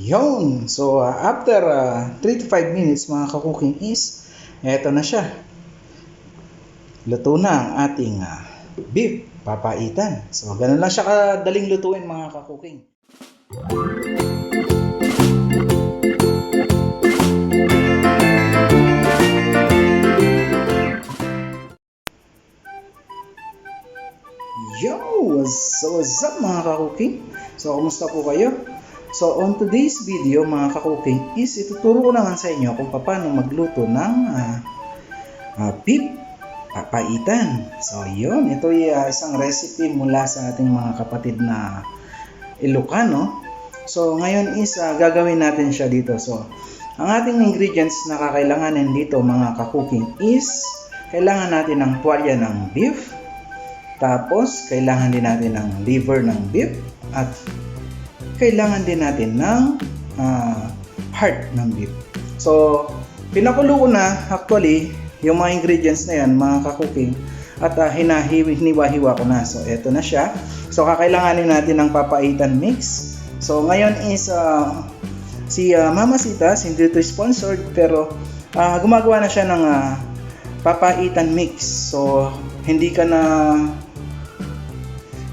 Yun. So, after 3 to 5 minutes mga ka-cooking is, eto na siya. Luto na ang ating beef papaitan. So, ganun lang siya kadaling lutuin mga ka-cooking. Yo! What's up mga ka-cooking? So, kumusta po kayo? So, on today's video mga ka-cooking is ituturo ko naman sa inyo kung paano magluto ng beef papaitan. So, yun. Ito ay isang recipe mula sa ating mga kapatid na Ilocano. So, ngayon is gagawin natin siya dito. So, ang ating ingredients na kakailanganin dito mga ka-cooking is kailangan natin ng tuwalya ng beef. Tapos, kailangan din natin ng liver ng beef. At kailangan din natin ng heart ng beef. So, pinakulo ko na actually yung mga ingredients na yan, mga ka-cooking, at hiniwa-hiwa ko na. So, eto na siya. So, kakailanganin natin ng papaitan mix. So, ngayon is si Mama Sitas, hindi ito sponsored, pero gumagawa na siya ng papaitan mix. So, hindi ka na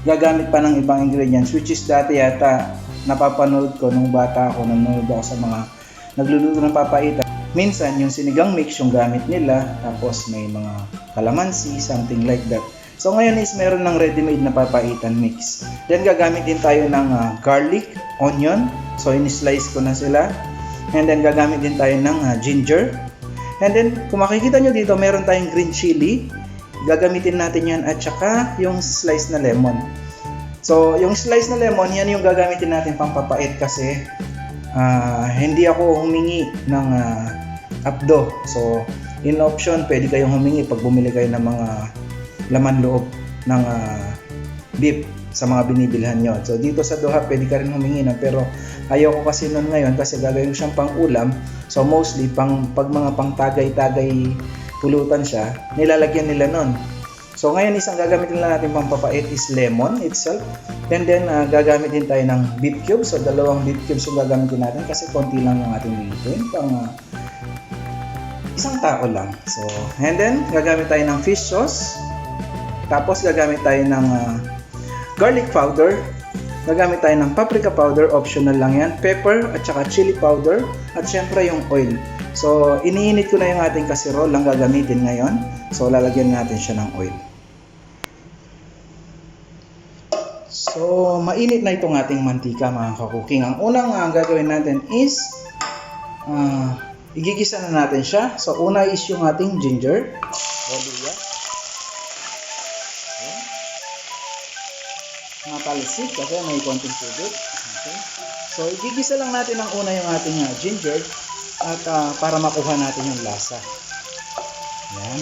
gagamit pa ng ibang ingredients, which is dati yata napapanood ko nung bata ako, nanonood ako sa mga nagluluto ng papaitan. Minsan yung sinigang mix yung gamit nila, tapos may mga kalamansi, something like that. So ngayon is meron ng ready-made na papaitan mix. Then gagamit din tayo ng garlic, onion, so in-slice ko na sila. And then gagamit din tayo ng ginger. And then kung makikita nyo dito, meron tayong green chili. Gagamitin natin yan, at saka yung slice na lemon. So, yung slice na lemon, yan yung gagamitin natin pang papait kasi hindi ako humingi ng abdo. So, in option, pwede kayong humingi pag bumili kayo ng mga laman loob ng beef sa mga binibilhan nyo. So, dito sa Doha, pwede ka rin humingi na, pero ayoko kasi nun ngayon kasi gagawin ko siyang pang ulam. So, mostly, pag mga pang tagay-tagay pulutan siya, nilalagyan nila nun. So ngayon isang gagamitin lang natin pang papait is lemon itself. And then gagamit din tayo ng beef cubes. So 2 beef cubes yung gagamitin natin kasi konti lang yung ating lulutuin. Pang isang tao lang. So, and then gagamit tayo ng fish sauce. Tapos gagamit tayo ng garlic powder. Gagamit tayo ng paprika powder, optional lang yan. Pepper at saka chili powder. At syempre yung oil. So, iniinit ko na yung ating casserole lang gagamitin ngayon. So, lalagyan natin siya ng oil. So, mainit na itong ating mantika mga ka-cooking. Ang unang gagawin natin is igigisa na natin siya. So, una is yung ating ginger. O, luya. Mapalisik kasi may konting tubig. Okay. So, igigisa lang natin ang una yung ating ginger. At para makuha natin yung lasa. Yan.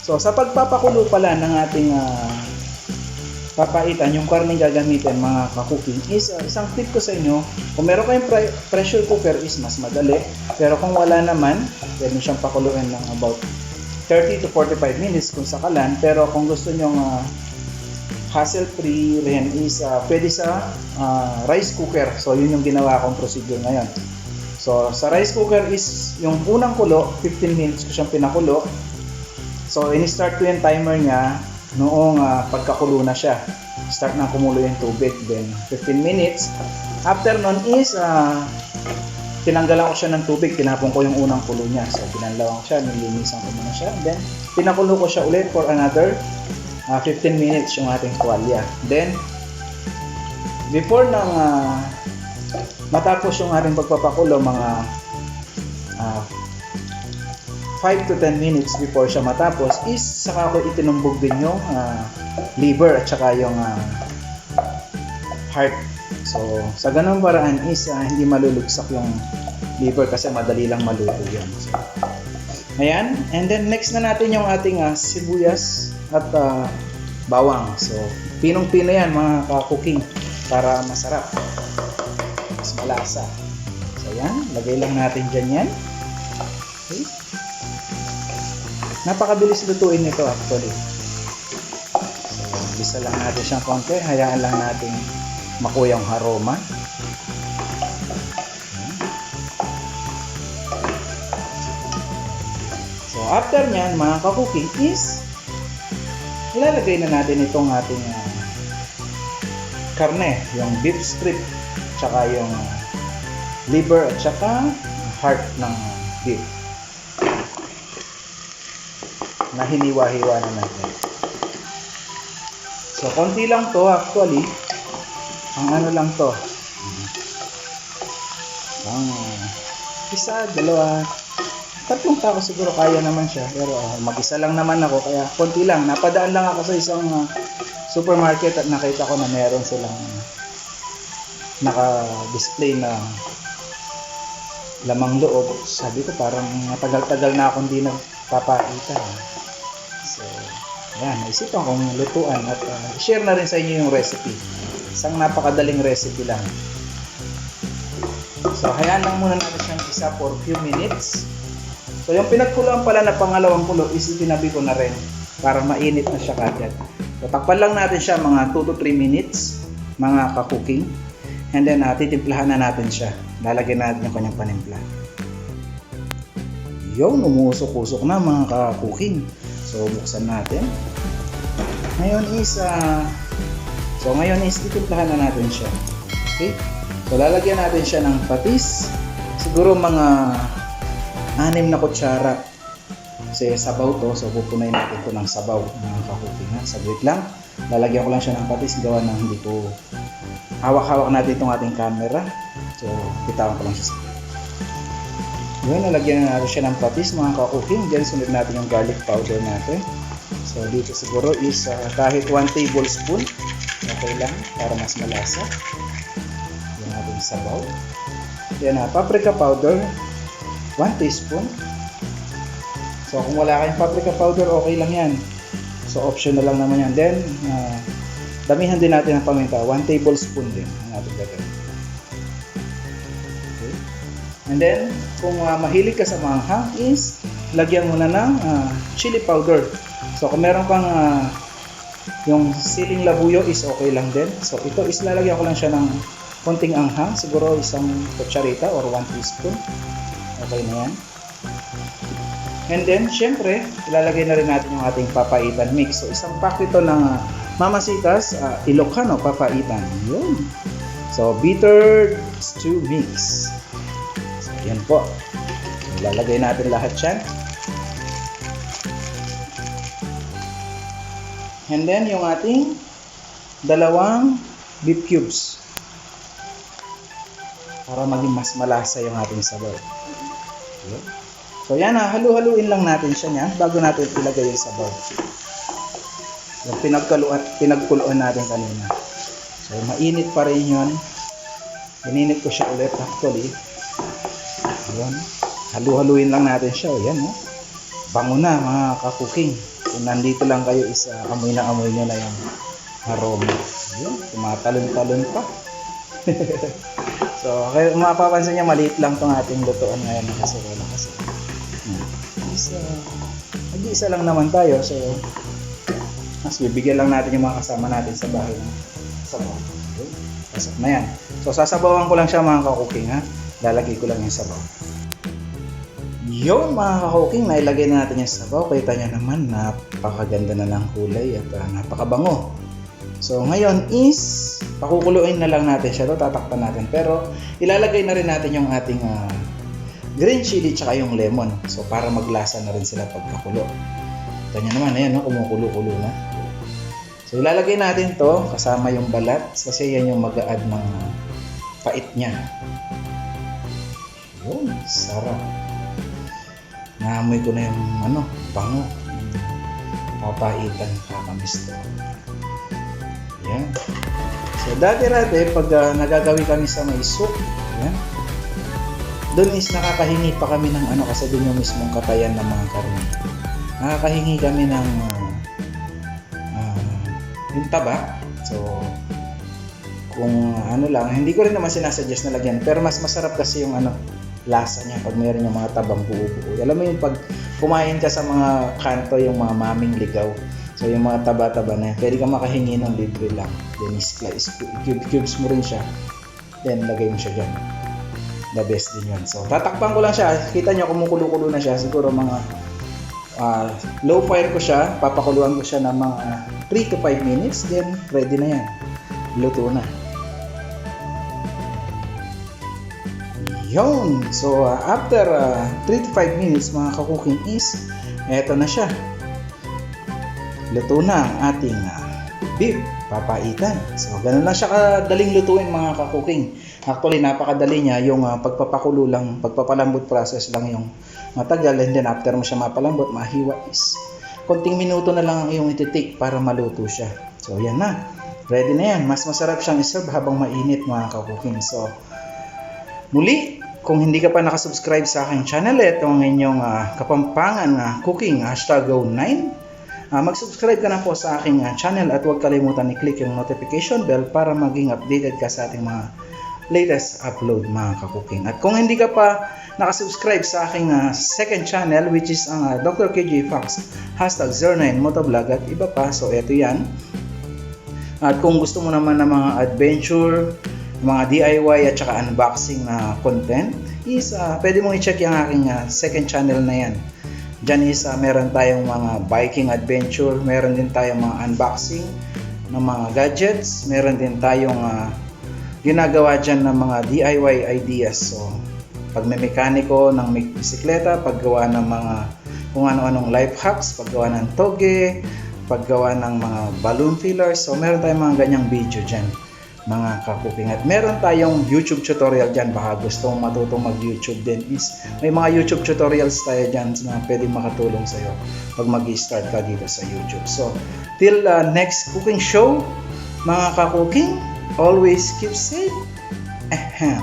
So, sa pagpapakulo pala ng ating papaitan, yung karning gagamitin mga ka-cooking is isang tip ko sa inyo. Kung meron kayong pressure cooker is mas madali. Pero kung wala naman, pwede siyang pakuluin ng about 30 to 45 minutes kung sakalan. Pero kung gusto nyong hassle-free rin is pwede sa rice cooker. So yun yung ginawa kong procedure ngayon. So sa rice cooker is yung unang kulo, 15 minutes ko siyang pinakulo. So in-start ko yung timer niya noong pagkakulo na siya. Start na kumulo yung tubig. Then 15 minutes. After nun is tinanggalan ko siya ng tubig, tinapon ko yung unang kulo niya. So, pinanlawan ko siya, nilinisan ko muna siya. Then, pinakulo ko siya ulit for another 15 minutes yung ating tuwalya. Then, before nang matapos yung ating pagpapakulo, mga 5 to 10 minutes before siya matapos, is saka ko itinumbog din yung liver at saka yung heart. So, sa ganung paraan is hindi malulugsak yung liver kasi madali lang maluto yan. So, ayan. And then next na natin yung ating sibuyas at bawang. So, pinong-pino yan mga ka-cooking para masarap. Mas malasa. So, ayan. Lagay lang natin dyan yan. Okay. Napakabilis lutuin nito actually. So, bisa lang natin siyang konti. Hayaan lang natin makuha yung aroma. So, after nyan, mga ka-cooking is ilalagay na natin itong ating karne, yung beef strip, tsaka yung liver at tsaka heart ng beef na hiniwa-hiwa na natin. So, konti lang to actually. Ang ano lang to. Ang isa, dalawa, tatlong tao siguro kaya naman siya. Pero mag-isa lang naman ako, kaya konti lang. Napadaan lang ako sa isang supermarket at nakita ko na meron silang naka-display na lamang loob. Sabi ko parang matagal-tagal na akong di nagpapakita. So, yan, naisipan kong lutuan at share na rin sa inyo yung recipe. Isang napakadaling recipe lang. So, hayaan lang muna natin siyang isa for few minutes. So, yung pinagkuluan pala na pangalawang kulo is itinabi ko na rin para mainit na siya kagad. So, takpan lang natin siya mga 2 to 3 minutes, mga ka-cooking. And then, titimplahan na natin siya. Lalagyan natin yung kanyang panimpla. Yung umusok-usok na mga ka-cooking. So, buksan natin. Ngayon is titimplahan na natin siya. Okay? So, lalagyan natin siya ng patis. Siguro mga 6 na kutsara. Kasi sabaw to. So, pupunayin natin ito ng sabaw mga ka-cooking. Saglit lang. Lalagyan ko lang siya ng patis. Gawa na hindi ko hawak-hawak natin itong ating camera. So, bitawan ko lang siya. Yun, nalagyan na natin siya ng patis mga ka-cooking. Diyan sunod natin yung garlic powder natin. So, dito siguro is kahit 1 tablespoon. Okay lang, para mas malasa. Yung ating sabaw. Then, paprika powder. 1 teaspoon. So, kung wala kayong paprika powder, okay lang yan. So, optional lang naman yan. Then, damihan din natin ang paminta. 1 tablespoon din ang ating gagawin. Okay. And then, kung mahilig ka sa manghang is, lagyan mo na ng chili powder. So, kung meron kang yung siling labuyo is okay lang din. So, ito is lalagyan ko lang siya ng konting anghang. Siguro isang kutsarita or 1 teaspoon. Okay na yan. And then, syempre, ilalagay na rin natin yung ating papaitan mix. So, isang pack ito ng Mamasitas Ilocano papaitan. Yun. So, bitter stew mix. So, yan po. Ilalagay natin lahat yan. And then, yung ating 2 beef cubes. Para maging mas malasa yung ating sabaw. Yun. So, yan halu-haluin lang natin siya niyan bago natin ilagay yung sabaw. Yung pinagkuluan natin kanina. So, mainit pa rin yun. Ininit ko siya ulit actually. Ayan. Halu-haluin lang natin siya. Ayan, no? Bango na mga ka-cooking. Kung nandito lang kayo is amoy na amoy nyo na yung aroma. Ayan, tumatalon-talon pa. So, kaya mapapansin niya maliit lang tong ating lutuan ngayon kasi wala kasi. Mag-iisa lang naman tayo. So, mas bibigyan lang natin yung mga kasama natin sa bahay ng sabaw. Pasok na yan. So, sasabawan ko lang siya mga ka-cooking, ha. Lalagay ko lang yung sabaw. Yun mga ka-cooking, nailagay na natin yung sabaw. Kita nyo naman, napakaganda na ng kulay at napakabango. So, ngayon is, pakukuluin na lang natin siya. Tatakpan natin. Pero, ilalagay na rin natin yung ating green chili tsaka yung lemon. So, para maglasa na rin sila pagkakulo. Kita nyo naman, ayan, no? Kumukulo-kulo na. So, ilalagay natin to kasama yung balat kasi yan yung mag-a-add ng pait niya. Yun, sarap. Naamoy ko na yung bango. Papaitan, kakamis to. Yan. So, dati-dati, pag nagagawi kami sa may soup, yan, doon is nakakahingi pa kami ng kasi doon yung mismong katayan ng mga karne. Nakakahingi kami ng yung taba. So, kung lang, hindi ko rin naman sinasuggest na lagyan. Pero mas masarap kasi yung lasa niya pag mayroon yung mga tabang buo-buo. Alam mo yung pag kumain ka sa mga kanto, yung mga maming ligaw, so yung mga taba-taba na yan, pwede ka makahingi ng libre lang. Then slice, cubes mo rin siya, then lagay mo siya dyan. The best din yun. So tatakpan ko lang siya, kita nyo kumukulo-kulo na siya, siguro mga low fire ko siya, papakuluan ko siya ng mga 3 to 5 minutes, then ready na yan, luto na. Yun! So after 3 to 5 minutes mga ka-cooking is eto na siya, luto na ang ating beef papaitan. So ganun lang siya kadaling lutuin mga ka-cooking. Actually napakadali niya, yung pagpapakulo lang, pagpapalambot process lang yung matagal, and then after mo siya mapalambot, mahiwa is konting minuto na lang yung iti-take para maluto siya. So yan na, ready na yan. Mas masarap siyang iserve habang mainit mga ka-cooking. So muli, kung hindi ka pa nakasubscribe sa aking channel, ito ang inyong Kapampangan Cooking #go9. Mag-subscribe ka na po sa aking channel at huwag kalimutan i-click yung notification bell para maging updated ka sa ating mga latest upload mga ka-cooking. At kung hindi ka pa nakasubscribe sa aking second channel, which is ang Dr. KJ Fox #09 Motovlog at iba pa, so eto yan. At kung gusto mo naman ng mga adventure, mga DIY at saka unboxing na content, is pwede mong i-check yung aking second channel na yan. Diyan is meron tayong mga biking adventure, meron din tayong mga unboxing ng mga gadgets, meron din tayong ginagawa dyan ng mga DIY ideas. So pag may mekaniko ng bisikleta, paggawa ng mga kung ano-anong life hacks, paggawa ng toge, paggawa ng mga balloon fillers, so meron tayong mga ganyang video dyan mga ka-cooking. At meron tayong YouTube tutorial dyan, baka gusto mong matutong mag-YouTube din, is may mga YouTube tutorials tayo dyan na pwedeng makatulong sa'yo pag mag-start ka dito sa YouTube. So till next cooking show mga ka-cooking, always keep safe. Ahem.